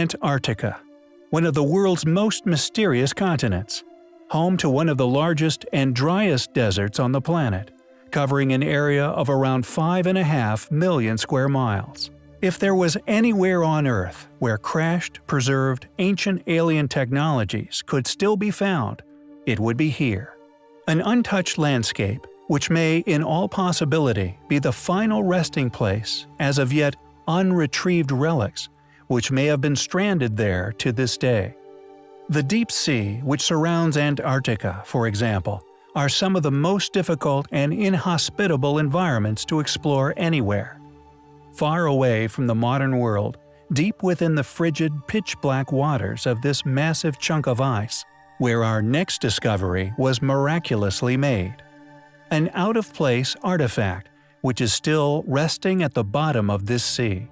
Antarctica, one of the world's most mysterious continents, home to one of the largest and driest deserts on the planet, covering an area of around 5.5 million square miles. If there was anywhere on Earth where crashed, preserved, ancient alien technologies could still be found, it would be here. An untouched landscape which may in all possibility be the final resting place as of yet unretrieved relics which may have been stranded there to this day. The deep sea which surrounds Antarctica, for example, are some of the most difficult and inhospitable environments to explore anywhere. Far away from the modern world, deep within the frigid, pitch-black waters of this massive chunk of ice, where our next discovery was miraculously made. An out-of-place artifact which is still resting at the bottom of this sea.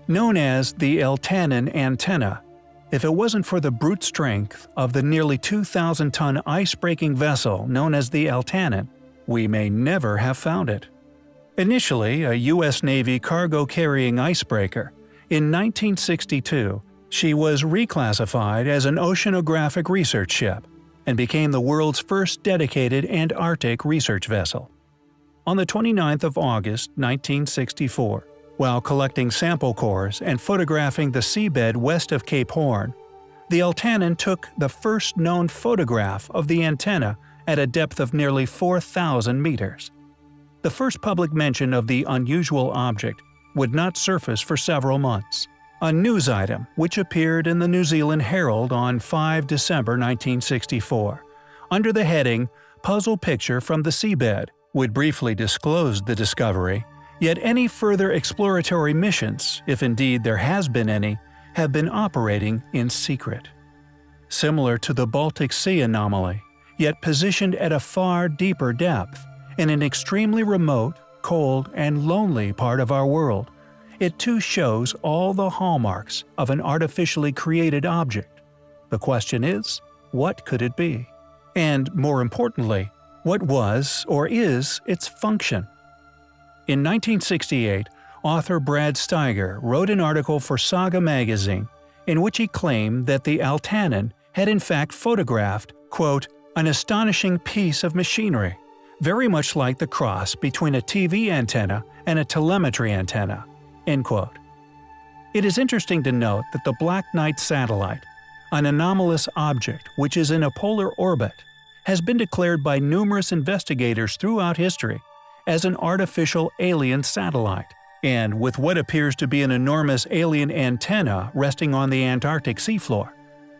Known as the Eltanin antenna, if it wasn't for the brute strength of the nearly 2,000-ton ice-breaking vessel known as the Eltanin, we may never have found it. Initially a U.S. Navy cargo-carrying icebreaker, in 1962 she was reclassified as an oceanographic research ship and became the world's first dedicated Antarctic research vessel. On the 29th of August 1964, while collecting sample cores and photographing the seabed west of Cape Horn, the Eltanin took the first known photograph of the antenna at a depth of nearly 4,000 meters. The first public mention of the unusual object would not surface for several months. A news item which appeared in the New Zealand Herald on 5 December 1964, under the heading "Puzzle Picture from the Seabed," would briefly disclose the discovery, yet any further exploratory missions, if indeed there has been any, have been operating in secret. Similar to the Baltic Sea anomaly, yet positioned at a far deeper depth, in an extremely remote, cold, and lonely part of our world, it too shows all the hallmarks of an artificially created object. The question is, what could it be? And more importantly, what was or is its function? In 1968, author Brad Steiger wrote an article for Saga magazine in which he claimed that the Eltanin had in fact photographed, quote, "an astonishing piece of machinery, very much like the cross between a TV antenna and a telemetry antenna." End quote. It is interesting to note that the Black Knight satellite, an anomalous object which is in a polar orbit, has been declared by numerous investigators throughout history as an artificial alien satellite, and with what appears to be an enormous alien antenna resting on the Antarctic seafloor.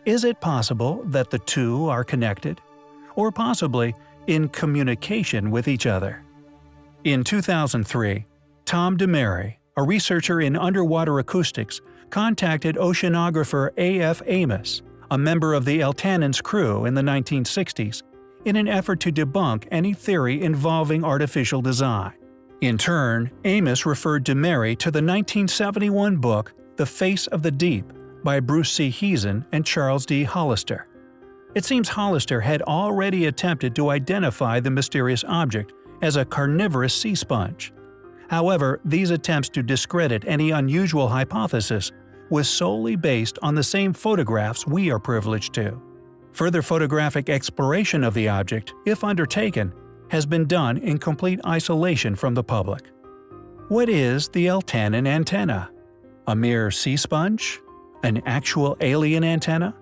Is it possible that the two are connected? Or possibly in communication with each other? In 2003, Tom DeMary, a researcher in underwater acoustics, contacted oceanographer A.F. Amos, a member of the Eltanin's crew in the 1960s, in an effort to debunk any theory involving artificial design. In turn, Amos referred DeMary to the 1971 book The Face of the Deep by Bruce C. Heezen and Charles D. Hollister. It seems Hollister had already attempted to identify the mysterious object as a carnivorous sea sponge. However, these attempts to discredit any unusual hypothesis was solely based on the same photographs we are privileged to. Further photographic exploration of the object, if undertaken, has been done in complete isolation from the public. What is the Eltanin antenna? A mere sea sponge? An actual alien antenna?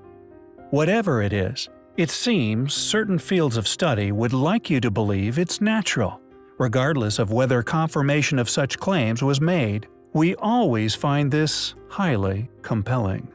Whatever it is, it seems certain fields of study would like you to believe it's natural. Regardless of whether confirmation of such claims was made, we always find this highly compelling.